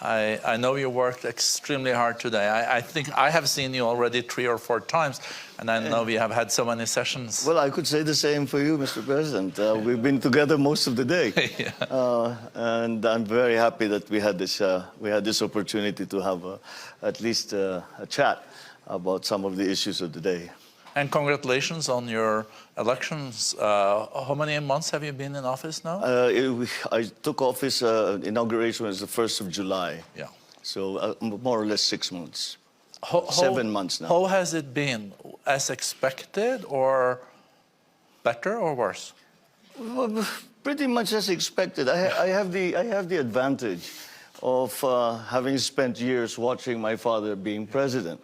I know you worked extremely hard today. I think I have seen you already 3 or 4 times, and I know we have had so many sessions. Well, I could say the same for you, Mr. President. We've been together most of the day, Yeah. and I'm very happy that we had this opportunity to have at least a chat about some of the issues of the day. And congratulations on your elections. How many months have you been in office now? I took office, inauguration was the 1st of July. Yeah. So more or less 6 months. 7 months now. How has it been? As expected, or better, or worse? Well, pretty much as expected. I have the advantage of having spent years watching my father being president.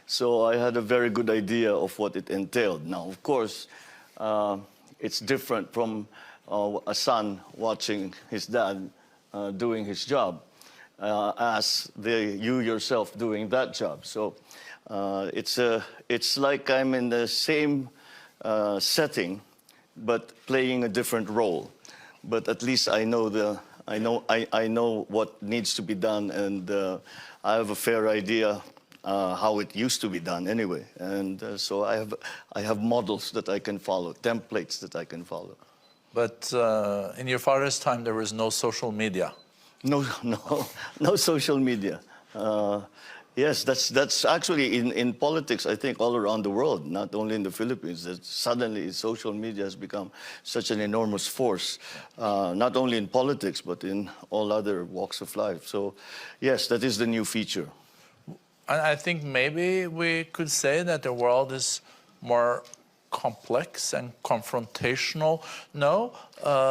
So I had a very good idea of what it entailed. Now, of course, it's different from a son watching his dad doing his job as you yourself doing that job. So it's like I'm in the same setting, but playing a different role. But at least I know what needs to be done, and I have a fair idea how it used to be done anyway. And so I have models that I can follow, templates that I can follow. But in your father's time, there was no social media. No social media. Yes, that's actually in politics, I think, all around the world, not only in the Philippines, that suddenly social media has become such an enormous force, not only in politics, but in all other walks of life. So, yes, that is the new feature. I think maybe we could say that the world is more complex and confrontational now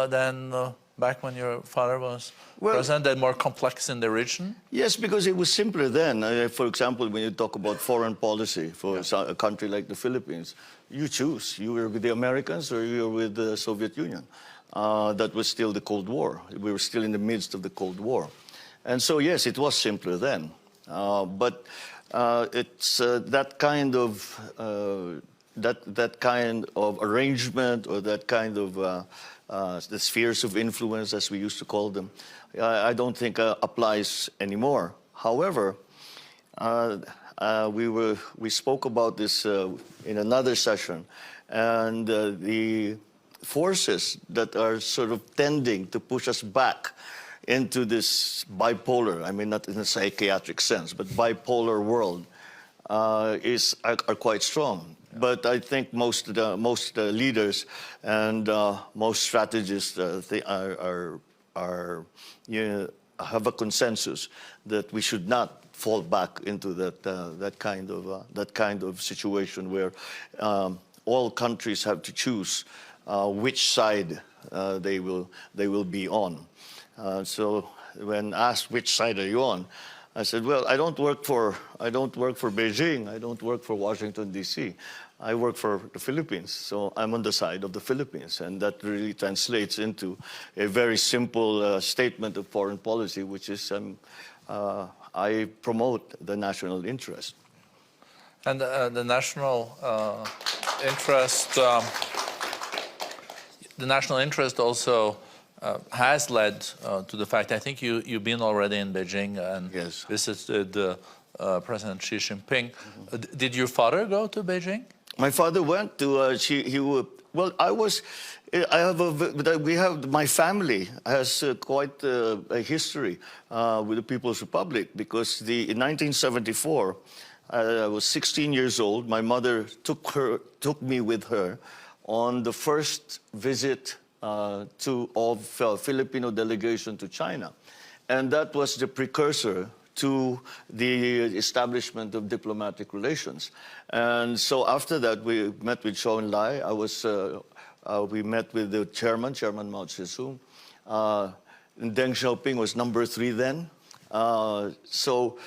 than back when your father was president, and more complex in the region? Yes, because it was simpler then. For example, when you talk about foreign policy for a country like the Philippines, you choose. You were with the Americans or you were with the Soviet Union. That was still the Cold War. We were still in the midst of the Cold War. And so, yes, it was simpler then. But it's that kind of arrangement, or that kind of the spheres of influence, as we used to call them, I don't think applies anymore. However, we spoke about this in another session, and the forces that are sort of tending to push us back into this bipolar, I mean, not in a psychiatric sense, but bipolar world are quite strong. Yeah. But I think most leaders and most strategists have a consensus that we should not fall back into that kind of situation where all countries have to choose which side they will be on. So when asked which side are you on, I said, well, I don't work for Beijing, I don't work for Washington, D.C. I work for the Philippines, so I'm on the side of the Philippines. And that really translates into a very simple statement of foreign policy, which is I promote the national interest. And the national interest also has led to the fact, I think you've been already in Beijing and yes. visited President Xi Jinping. Mm-hmm. Did your father go to Beijing? My father went to, my family has quite a history with the People's Republic, because in 1974, I was 16 years old. My mother took me with her on the first visit of Filipino delegation to China. And that was the precursor to the establishment of diplomatic relations. And so after that, we met with Zhou Enlai. We met with the Chairman Mao Zedong. Deng Xiaoping was number 3 then. So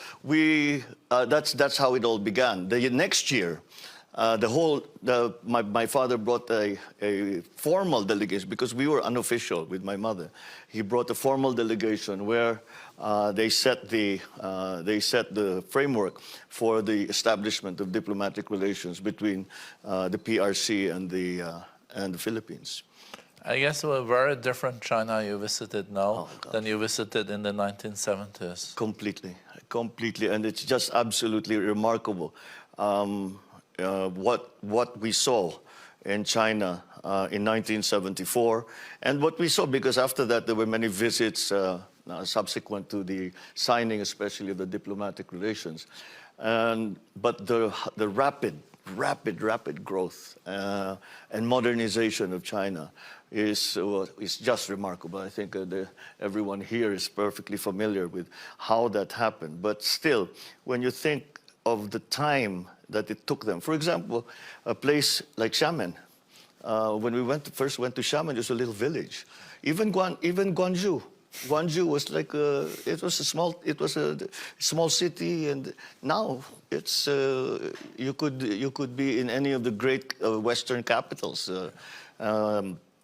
that's how it all began. The next year, my father brought a formal delegation, because we were unofficial with my mother. He brought a formal delegation where they set the framework for the establishment of diplomatic relations between the PRC and the Philippines. I guess a very different China you visited now Oh, God. than you visited in the 1970s. Completely, completely, and it's just absolutely remarkable what we saw in China in 1974, and what we saw, because after that there were many visits subsequent to the signing, especially of the diplomatic relations, but the rapid growth and modernization of China is just remarkable. I think everyone here is perfectly familiar with how that happened. But still, when you think of the time that it took them, for example, a place like Xiamen, when we first went to Xiamen, it was a little village. Even Guangzhou. Guangzhou was like it was a small city, and now it's you could be in any of the great Western capitals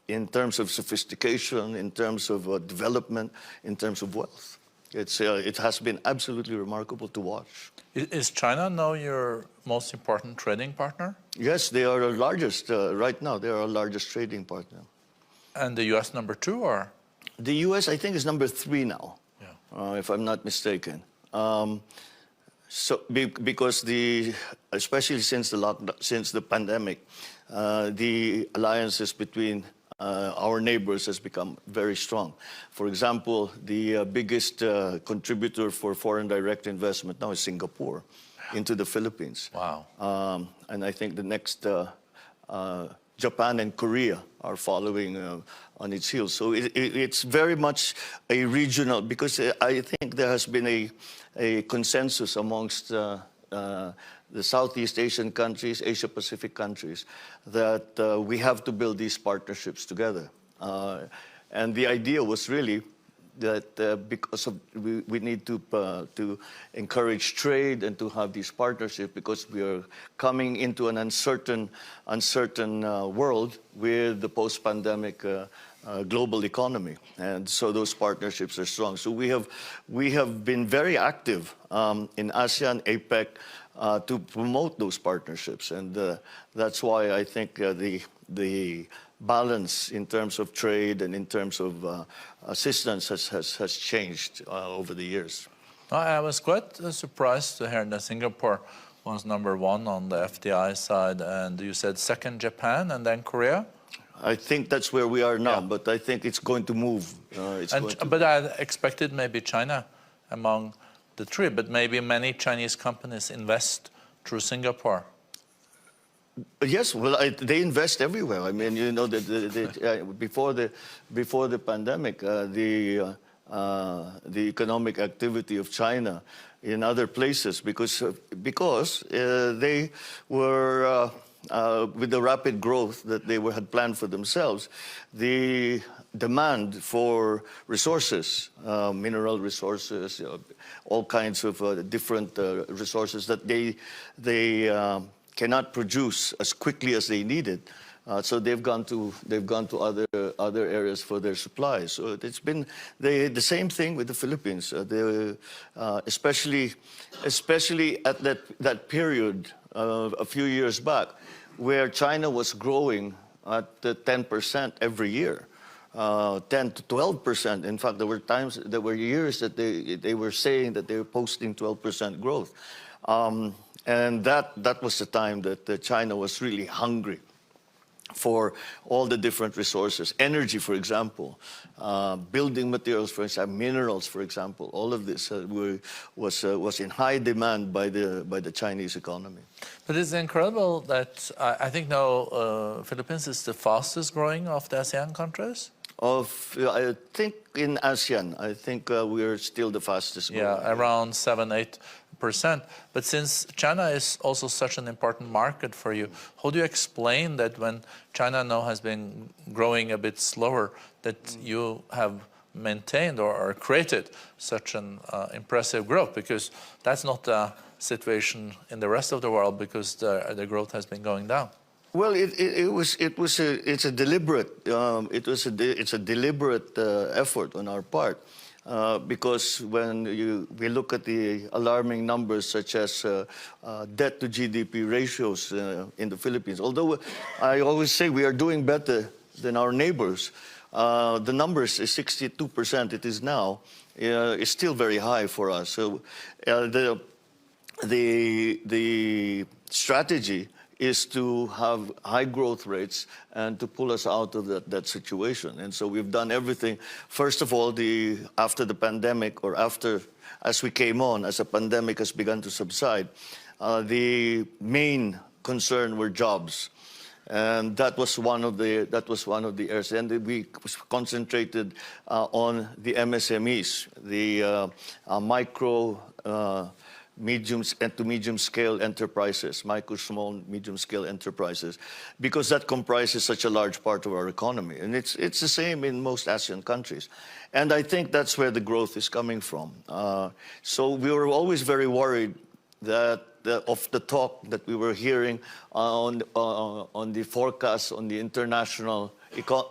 in terms of sophistication, in terms of development, in terms of wealth. It has been absolutely remarkable to watch. Is China now your most important trading partner? Yes, they are our largest right now. They are our largest trading partner. And the U.S. number 2, or? The U.S., I think, is number 3 now, Yeah. if I'm not mistaken. Because especially since the pandemic, the alliances between our neighbors has become very strong. For example, the biggest contributor for foreign direct investment now is Singapore into the Philippines. Wow. And I think the next Japan and Korea are following on its heels. So it's very much a regional, because I think there has been a consensus amongst the Southeast Asian countries, Asia-Pacific countries, that we have to build these partnerships together. And the idea was really that because we need to encourage trade and to have these partnerships, because we are coming into an uncertain world with the post-pandemic global economy, and so those partnerships are strong. So we have been very active in ASEAN, APEC, to promote those partnerships, and that's why I think the balance in terms of trade and in terms of assistance has changed over the years. I was quite surprised to hear that Singapore was number 1 on the FDI side, and you said second Japan and then Korea? I think that's where we are now, Yeah. but I think it's going to move. But I expected maybe China among the 3, but maybe many Chinese companies invest through Singapore. Yes, well, they invest everywhere. I mean, you know, before the pandemic, the economic activity of China in other places, because they were with the rapid growth that they had planned for themselves, the demand for resources, mineral resources, all kinds of different resources that they cannot produce as quickly as they needed. So they've gone to other areas for their supplies. So it's been the same thing with the Philippines, especially at that period a few years back, where China was growing at 10% every year, 10 to 12%. In fact, there were years that they were saying that they were posting 12% growth. And that was the time that China was really hungry for all the different resources. Energy, for example, building materials, for example, minerals, for example. All of this was in high demand by the Chinese economy. But it's incredible that I think now Philippines is the fastest growing of the ASEAN countries. I think in ASEAN, I think we're still the fastest growing. Yeah, around 7-8%. But since China is also such an important market for you, how do you explain that when China now has been growing a bit slower, that you have maintained or created such an impressive growth? Because that's not the situation in the rest of the world, because the growth has been going down. Well, it's a deliberate effort on our part. Because when we look at the alarming numbers such as debt to GDP ratios in the Philippines, although I always say we are doing better than our neighbors. The numbers is 62%. It is now. Is still very high for us. So the strategy is to have high growth rates and to pull us out of that situation. And so we've done everything. First of all, after the pandemic, or as we came on, as the pandemic has begun to subside, the main concern were jobs. And that was one of the areas. And we concentrated on the MSMEs, the micro, medium and to medium scale enterprises, micro, small, medium scale enterprises, because that comprises such a large part of our economy. And it's the same in most ASEAN countries. And I think that's where the growth is coming from. So we were always very worried that of the talk that we were hearing on the forecasts on the international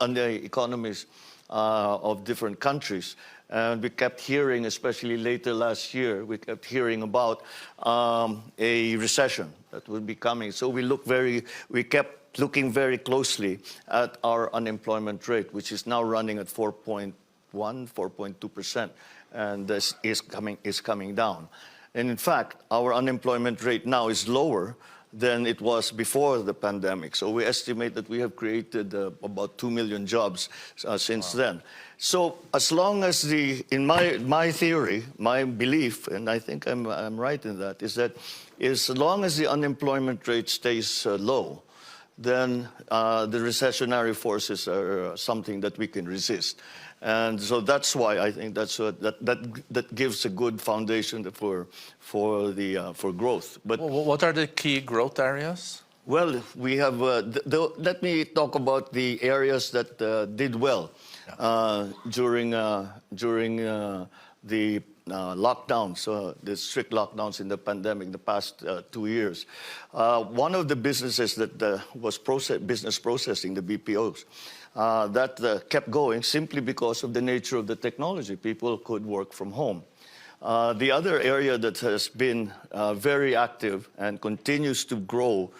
on the economies of different countries. And we kept hearing, especially later last year, we kept hearing about a recession that would be coming. So we kept looking very closely at our unemployment rate, which is now running at 4.1, 4.2%, and this is coming down. And in fact, our unemployment rate now is lower than it was before the pandemic. So we estimate that we have created about 2 million jobs since then. So as long as in my theory, my belief, and I think I'm right in that, is that as long as the unemployment rate stays low, then the recessionary forces are something that we can resist. And so that's why I think that gives a good foundation for growth. But what are the key growth areas? Well, we have. Let me talk about the areas that did well during the lockdowns, the strict lockdowns in the pandemic, the past 2 years. One of the businesses that was business processing, the BPOs. That kept going simply because of the nature of the technology. People could work from home. The other area that has been very active and continues to grow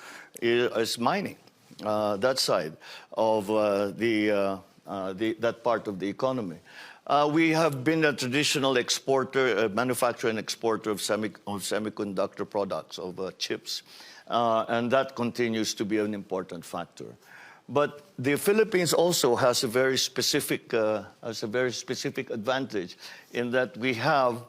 is mining, that side of that part of the economy. We have been a traditional exporter, manufacturer and exporter of semiconductor products, of chips, and that continues to be an important factor. But the Philippines also has a very specific advantage in that we have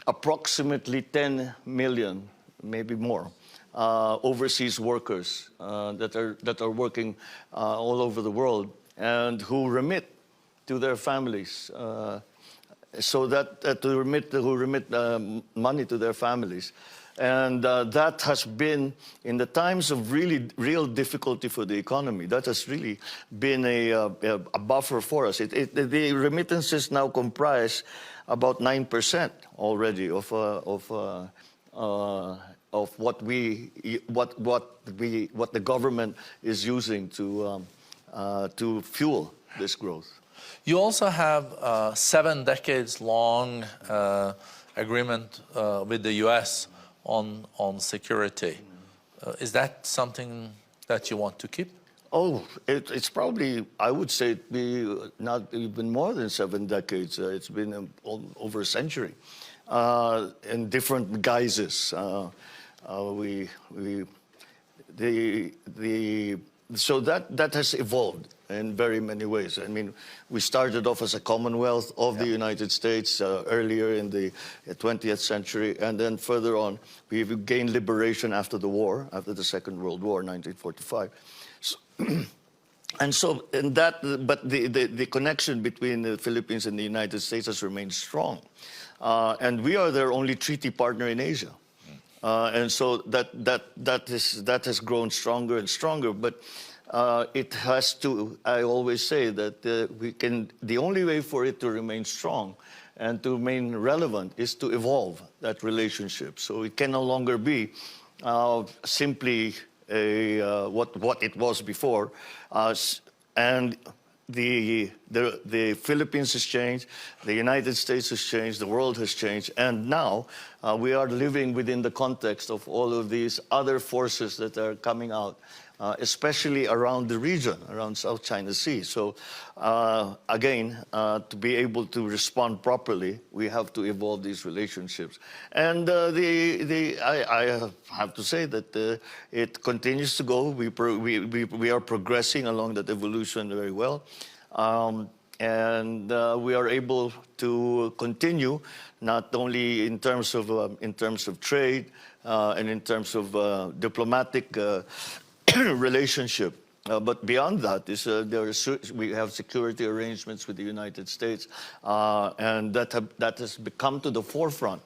approximately 10 million, maybe more, overseas workers that are working all over the world and who remit to their families, so that who remit money to their families. And that has been, in the times of real difficulty for the economy, that has really been a buffer for us. The remittances now comprise about 9% already of what the government is using to fuel this growth. You also have 7 decades long agreement with the U.S. on security. Is that something that you want to keep? Oh, it's probably, I would say, it'd be not even more than 7 decades. It's been over a century in different guises. So that has evolved in very many ways. I mean, we started off as a Commonwealth of the United States earlier in the 20th century, and then further on, we've gained liberation after the war, after the Second World War, 1945. But the connection between the Philippines and the United States has remained strong, and we are their only treaty partner in Asia. And so that has grown stronger and stronger. But it has to. I always say that the only way for it to remain strong and to remain relevant is to evolve that relationship. So it can no longer be simply what it was before, and the Philippines has changed, the United States has changed, the world has changed, and now we are living within the context of all of these other forces that are coming out especially around the region, around South China Sea. So again, to be able to respond properly, we have to evolve these relationships. And I have to say that it continues to go. We are progressing along that evolution very well. And we are able to continue not only in terms of trade and in terms of diplomatic relationship, but beyond that, we have security arrangements with the United States, and that has come to the forefront.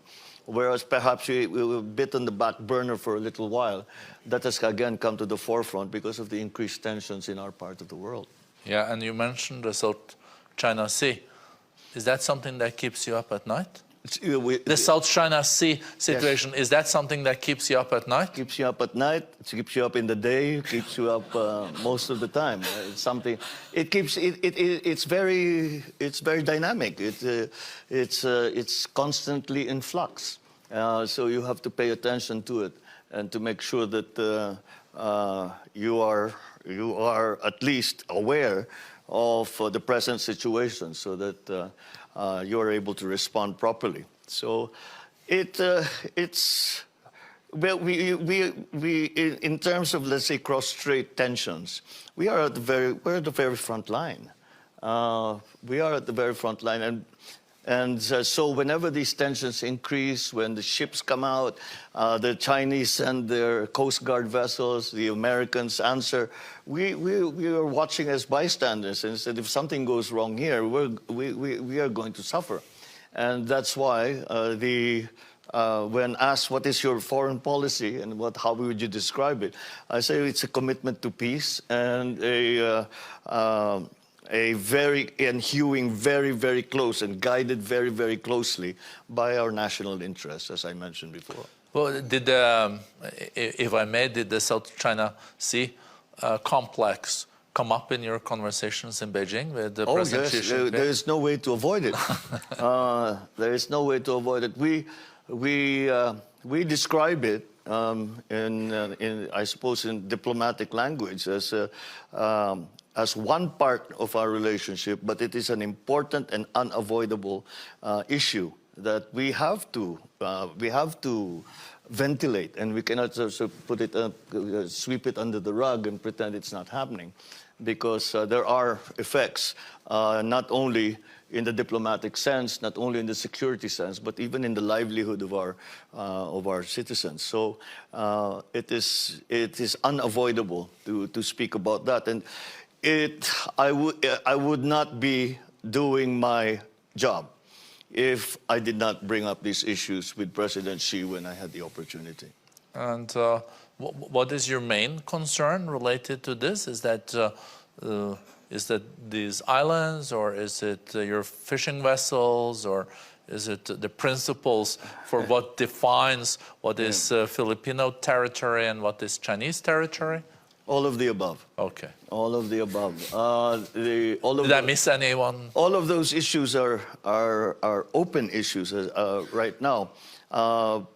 Whereas perhaps we were a bit on the back burner for a little while, that has again come to the forefront because of the increased tensions in our part of the world. Yeah, and you mentioned the South China Sea. Is that something that keeps you up at night? The South China Sea situation, yes. Is that something that keeps you up at night? Keeps you up at night, it keeps you up in the day, it keeps you up most of the time. It's something, it's very dynamic. It's constantly in flux. So you have to pay attention to it and to make sure that you are at least aware of the present situation, so that you are able to respond properly. So it's well, we in terms of, let's say, cross-strait tensions, we're at the very front line. We are at the very front line, and so whenever these tensions increase, when the ships come out, the Chinese send their Coast Guard vessels, the Americans answer. We are watching as bystanders, and said if something goes wrong here, we are going to suffer. And that's why when asked what is your foreign policy and how would you describe it, I say it's a commitment to peace and hewing very, very close and guided very, very closely by our national interests, as I mentioned before. Well, if I may, did the South China Sea complex come up in your conversations in Beijing with the President Xi Jinping? There is no way to avoid it. There is no way to avoid it. We describe it I suppose, in diplomatic language as one part of our relationship, but it is an important and unavoidable issue that we have to ventilate, and we cannot sort of sweep it under the rug and pretend it's not happening, because there are effects not only in the diplomatic sense, not only in the security sense, but even in the livelihood of our citizens. So it is unavoidable to speak about that, and I would not be doing my job if I did not bring up these issues with President Xi when I had the opportunity. And what is your main concern related to this? Is that these islands, or is it your fishing vessels, or is it the principles for what defines what is Filipino territory and what is Chinese territory? All of the above. Okay. All of the above. Did I miss anyone? All of those issues are open issues right now.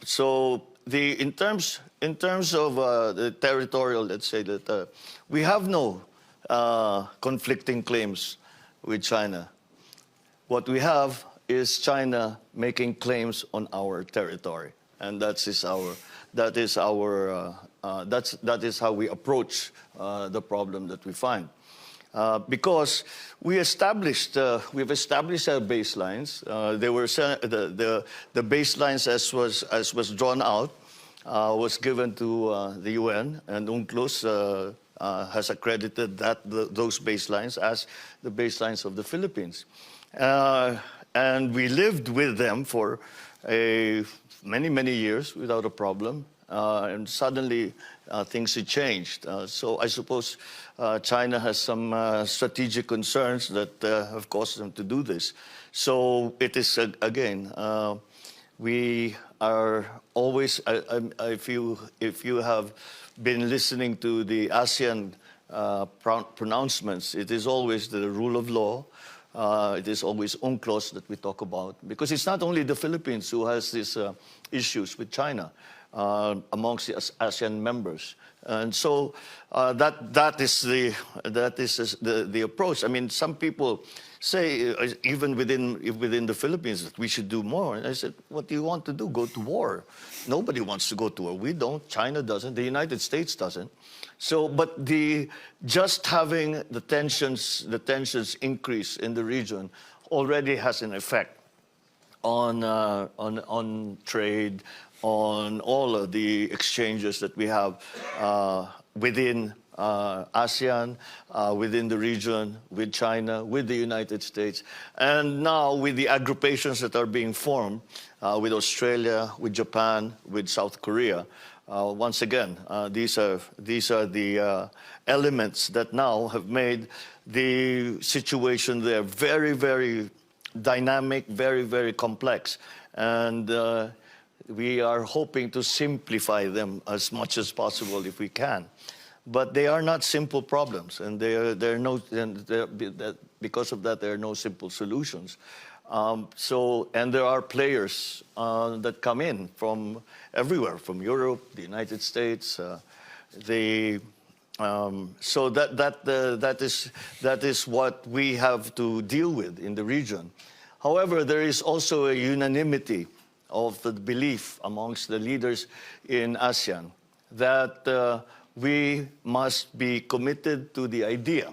So in terms of the territorial, let's say that we have no conflicting claims with China. What we have is China making claims on our territory, and that is how we approach the problem that we find. Because we've established our baselines. They were the baselines as was drawn out was given to the UN, and UNCLOS has accredited those baselines as the baselines of the Philippines. And we lived with them for many, many years without a problem. And suddenly things had changed. So I suppose China has some strategic concerns that have caused them to do this. So it is, again, we are always, if you have been listening to the ASEAN pronouncements, it is always the rule of law. It is always UNCLOS that we talk about, because it's not only the Philippines who has these issues with China. amongst the ASEAN members. And so that is the approach. I mean, some people say, even within the Philippines, that we should do more. And I said, what do you want to do? Go to war? Nobody wants to go to war. We don't. China doesn't. The United States doesn't. So, but just having the tensions increase in the region already has an effect on trade, on all of the exchanges that we have within ASEAN, within the region, with China, with the United States, and now with the agrupations that are being formed with Australia, with Japan, with South Korea. Once again, these are the elements that now have made the situation there very, very dynamic, very, very complex. And we are hoping to simplify them as much as possible if we can. But they are not simple problems, and because of that, there are no simple solutions. And there are players that come in from everywhere, from Europe, the United States. So that is what we have to deal with in the region. However, there is also a unanimity of the belief amongst the leaders in ASEAN that we must be committed to the idea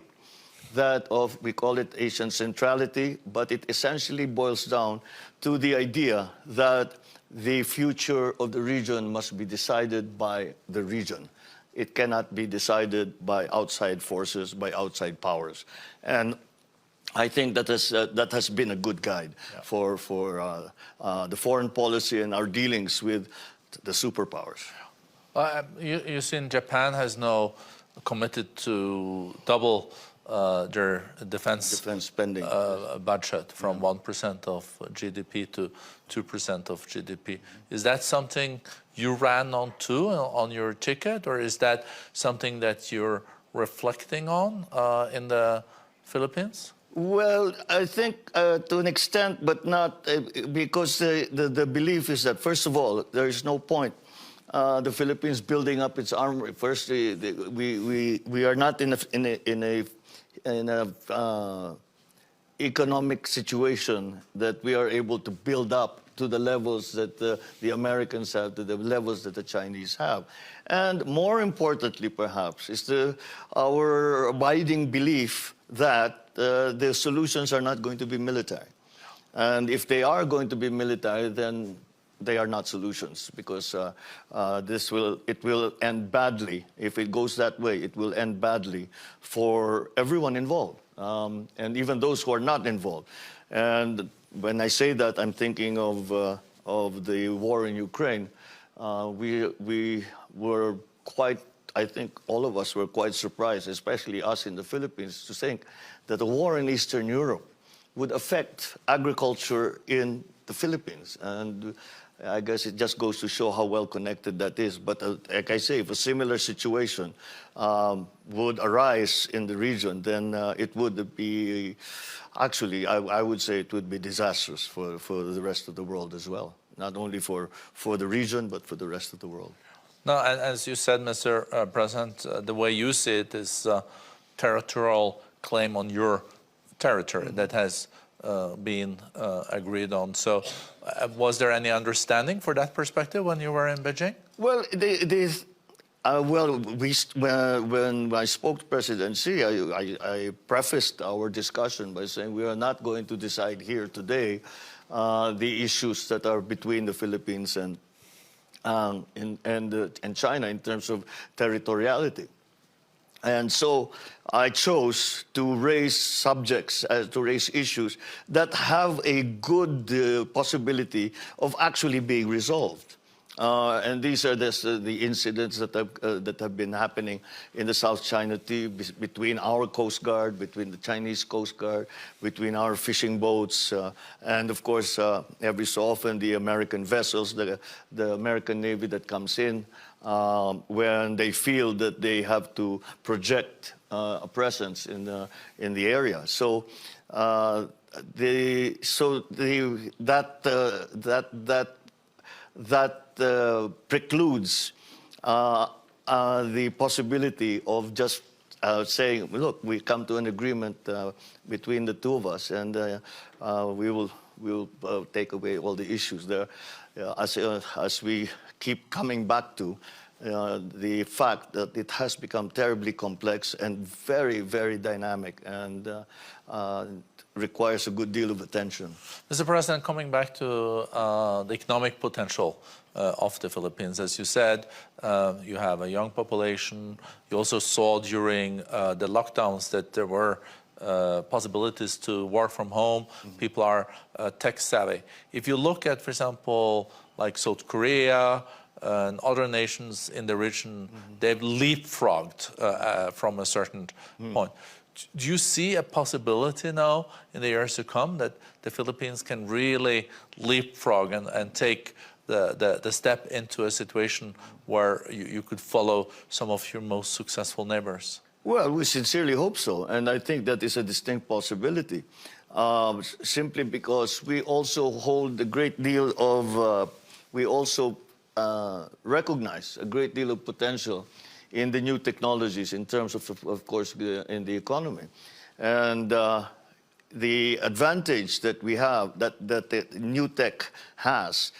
we call it Asian centrality, but it essentially boils down to the idea that the future of the region must be decided by the region. It cannot be decided by outside forces, by outside powers. And I think that has been a good guide for the foreign policy and our dealings with the superpowers. You see, Japan has now committed to double their defense spending budget from 1% of GDP to 2% of GDP. Is that something you ran on too on your ticket, or is that something that you're reflecting on in the Philippines? Well, I think to an extent, but not because the belief is that, first of all, there is no point the Philippines building up its armory. First, we are not in a economic situation that we are able to build up to the levels that the Americans have, to the levels that the Chinese have. And more importantly, perhaps, is our abiding belief that the solutions are not going to be military. And if they are going to be military, then they are not solutions, because it will end badly. If it goes that way, it will end badly for everyone involved, and even those who are not involved. And when I say that, I'm thinking of the war in Ukraine. We were quite, I think all of us were quite surprised, especially us in the Philippines, to think that a war in Eastern Europe would affect agriculture in the Philippines. And I guess it just goes to show how well connected that is. But like I say, if a similar situation would arise in the region, then it would be, actually, I would say it would be disastrous for the rest of the world as well. Not only for the region, but for the rest of the world. No, and as you said, Mr. President, the way you see it is territorial claim on your territory that has been agreed on. So was there any understanding for that perspective when you were in Beijing? Well, when I spoke to President Xi, I prefaced our discussion by saying we are not going to decide here today the issues that are between the Philippines and China in terms of territoriality. And so I chose to raise issues that have a good possibility of actually being resolved. And these are the incidents that have been happening in the South China Sea between our Coast Guard, between the Chinese Coast Guard, between our fishing boats, and of course, every so often the American vessels, the American Navy that comes in, when they feel that they have to project a presence in the area. So that precludes the possibility of just saying, look, we come to an agreement between the two of us, and we will take away all the issues there. As we keep coming back to the fact that it has become terribly complex and very, very dynamic, and requires a good deal of attention. Mr. President, coming back to the economic potential of the Philippines, as you said, you have a young population. You also saw during the lockdowns that there were possibilities to work from home. People are tech savvy. If you look at, for example, like South Korea and other nations in the region, they've leapfrogged from a certain point. Do you see a possibility now in the years to come that the Philippines can really leapfrog and take the step into a situation where you could follow some of your most successful neighbors? Well, we sincerely hope so, and I think that is a distinct possibility, simply because we also hold a great deal of, we also recognize a great deal of potential in the new technologies in terms of course, in the economy. And the advantage that we have, that the new tech has,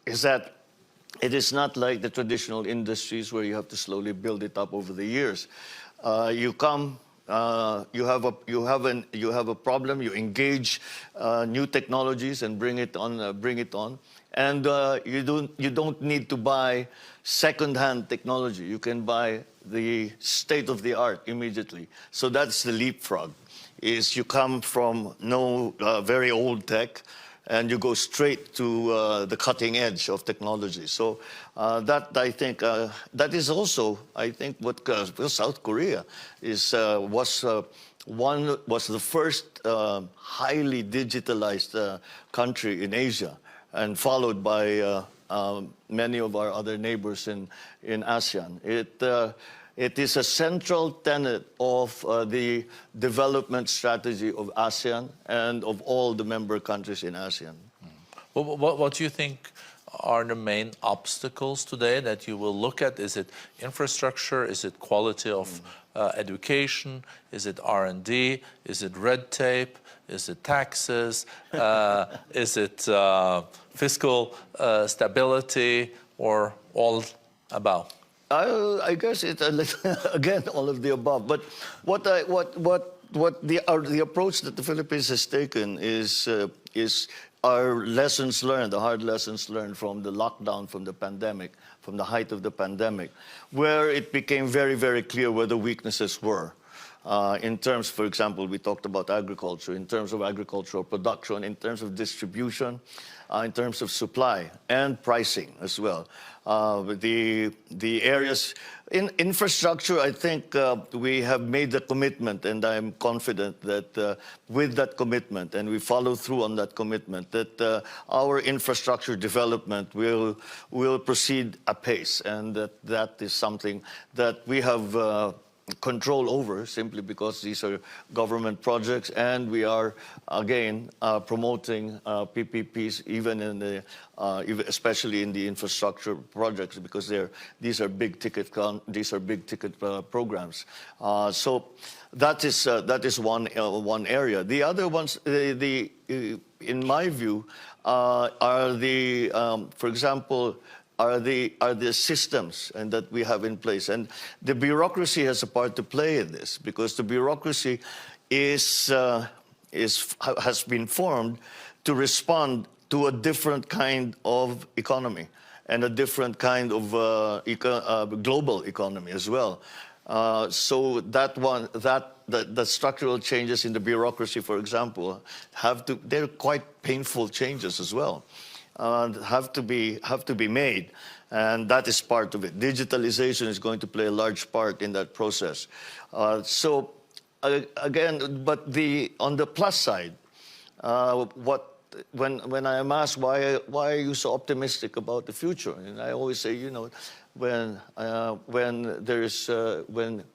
is that it is not like the traditional industries where you have to slowly build it up over the years. You come, you have a problem, you engage new technologies and bring it on, and you don't need to buy second-hand technology. You can buy the state-of-the-art immediately. So that's the leapfrog. Is you come from very old tech, and you go straight to the cutting edge of technology. So that, I think, that is also, I think, what South Korea was the first highly digitalized country in Asia, and followed by many of our other neighbors in ASEAN. It is a central tenet of the development strategy of ASEAN and of all the member countries in ASEAN. Well, what do you think are the main obstacles today that you will look at? Is it infrastructure? Is it quality of education? Is it R&D? Is it red tape? Is it taxes? Is it fiscal stability, or all about? I guess it's again all of the above. But the approach that the Philippines has taken is our lessons learned, the hard lessons learned from the lockdown, from the pandemic, from the height of the pandemic, where it became very, very clear where the weaknesses were. In terms, for example, we talked about agriculture, in terms of agricultural production, in terms of distribution, in terms of supply and pricing as well. The areas in infrastructure, I think we have made the commitment, and I'm confident that with that commitment, and we follow through on that commitment, that our infrastructure development will proceed apace, and that is something that we have control over, simply because these are government projects, and we are again promoting PPPs even in the especially in the infrastructure projects, because these are big ticket programs. So that is one area. The other ones, in my view, are the for example, are the systems and that we have in place. And the bureaucracy has a part to play in this, because the bureaucracy has been formed to respond to a different kind of economy and a different kind of global economy as well. So the structural changes in the bureaucracy, for example, they're quite painful changes as well. Have to be made, and that is part of it. Digitalization is going to play a large part in that process. So again, but on the plus side, when I am asked why are you so optimistic about the future, and I always say, you know, when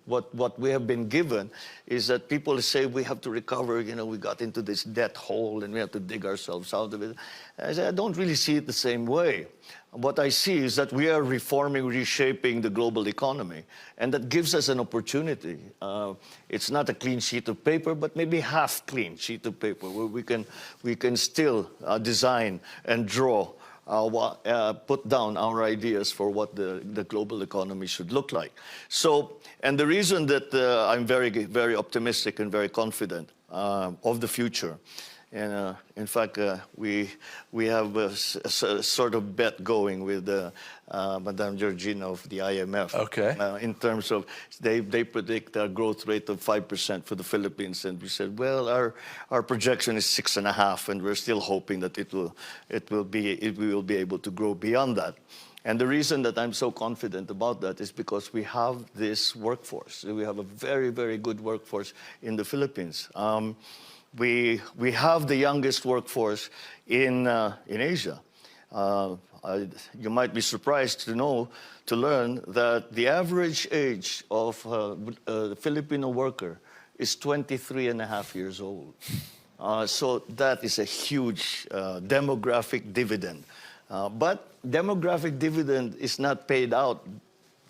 what we have been given is that people say we have to recover, you know, we got into this debt hole and we have to dig ourselves out of it. I say I don't really see it the same way. what I see is that we are reforming, reshaping the global economy, and that gives us an opportunity. It's not a clean sheet of paper, but maybe half clean sheet of paper where we can still design and draw, put down our ideas for what the global economy should look like. So, and the reason that I'm very optimistic and very confident of the future. And in fact, we have a sort of bet going with Madame Georgina of the IMF. Okay. In terms of, they predict a growth rate of 5% for the Philippines, and we said, well, our projection is 6.5%, and we're still hoping that we will be able to grow beyond that. And the reason that I'm so confident about that is because we have this workforce. We have a very good workforce in the Philippines. We have the youngest workforce in Asia. You might be surprised to learn that the average age of a Filipino worker is 23.5 years old. So that is a huge demographic dividend. But demographic dividend is not paid out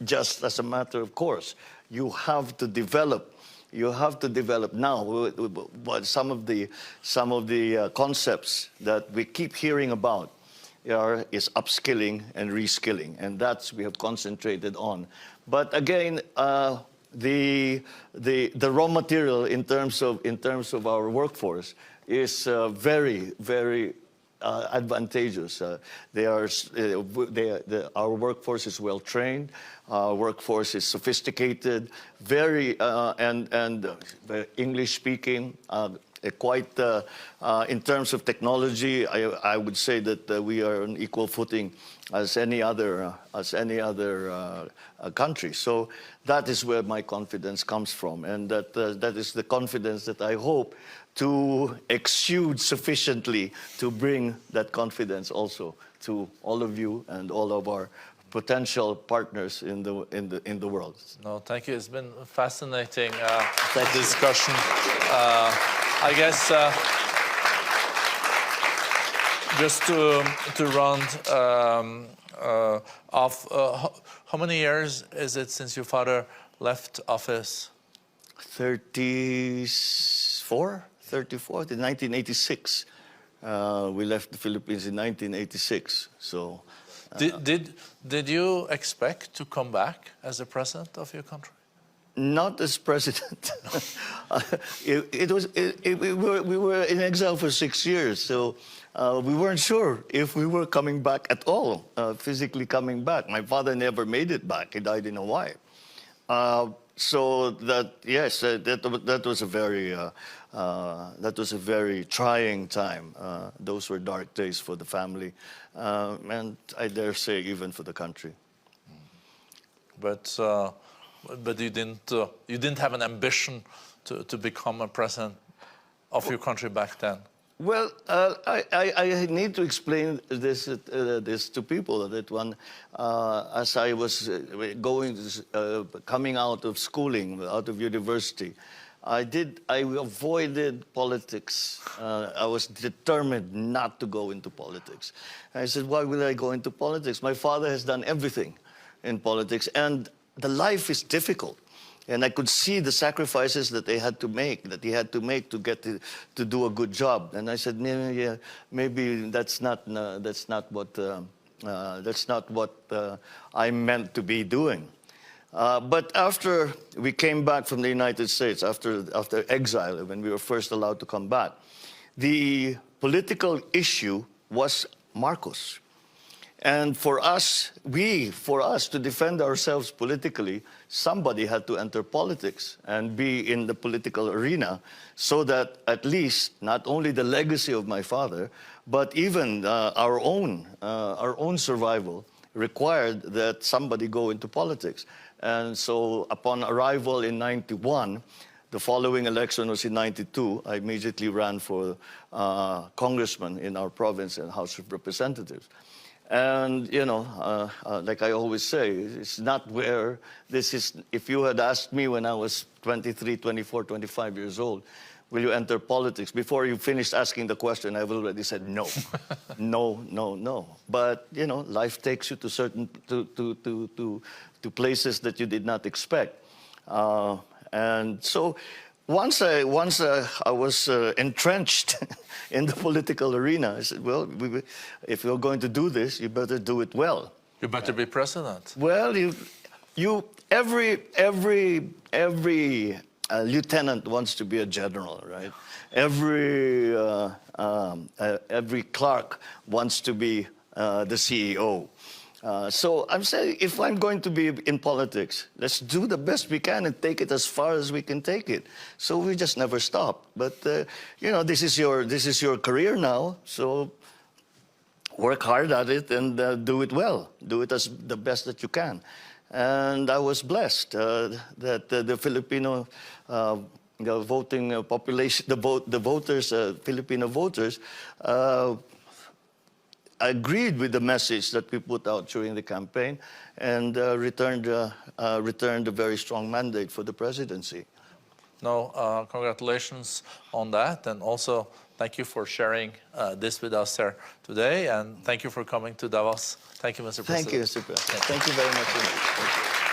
just as a matter of course. You have to develop. You have to develop now. Some of the concepts that we keep hearing about is upskilling and reskilling, and that's we have concentrated on. But again, the raw material in terms of our workforce is very advantageous. Our workforce is well trained. Our workforce is sophisticated, very English speaking. Quite in terms of technology, I would say that we are on equal footing as any other country. So that is where my confidence comes from, and that is the confidence that I hope to exude sufficiently to bring that confidence also to all of you and all of our potential partners in the world. No, thank you. It's been a fascinating discussion. I guess just to round off, how many years is it since your father left office? 34, in 1986. We left the Philippines in 1986. So, did you expect to come back as the president of your country? Not as president. We were in exile for 6 years, so we weren't sure if we were coming back at all, physically coming back. My father never made it back. He died in Hawaii. So that, yes, that was a very trying time. Those were dark days for the family, and I dare say even for the country. But you didn't have an ambition to become a president of your country back then. Well, I need to explain this to people that as I was coming out of schooling, out of university, I avoided politics. I was determined not to go into politics. I said, why will I go into politics? My father has done everything in politics, and the life is difficult. And I could see the sacrifices that he had to make to get to do a good job. And I said, yeah, maybe that's not what I'm meant to be doing. But after we came back from the United States, after exile, when we were first allowed to come back, the political issue was Marcos. And for us to defend ourselves politically, somebody had to enter politics and be in the political arena, so that at least not only the legacy of my father, but even our own survival required that somebody go into politics. And so upon arrival in 91, the following election was in 92, I immediately ran for congressman in our province and House of Representatives. And, like I always say, it's not where this is. If you had asked me when I was 23, 24, 25 years old, will you enter politics? Before you finished asking the question, I've already said no. No, no, no. But, you know, life takes you to certain, to places that you did not expect. And so once I was entrenched in the political arena, I said, well, if you're going to do this, you better do it well. You better be president. Well, every lieutenant wants to be a general, right? Every clerk wants to be the CEO. So I'm saying, if I'm going to be in politics, let's do the best we can and take it as far as we can take it. So we just never stop. But you know, this is your career now. So work hard at it and do it well. Do it as the best that you can. And I was blessed that the Filipino voting population, the voters, Filipino voters, agreed with the message that we put out during the campaign and returned a very strong mandate for the presidency. No, congratulations on that, and also thank you for sharing this with us here today, and thank you for coming to Davos. Thank you, Mr. President. Thank you, Mr. President. Thank you very much indeed. Thank you.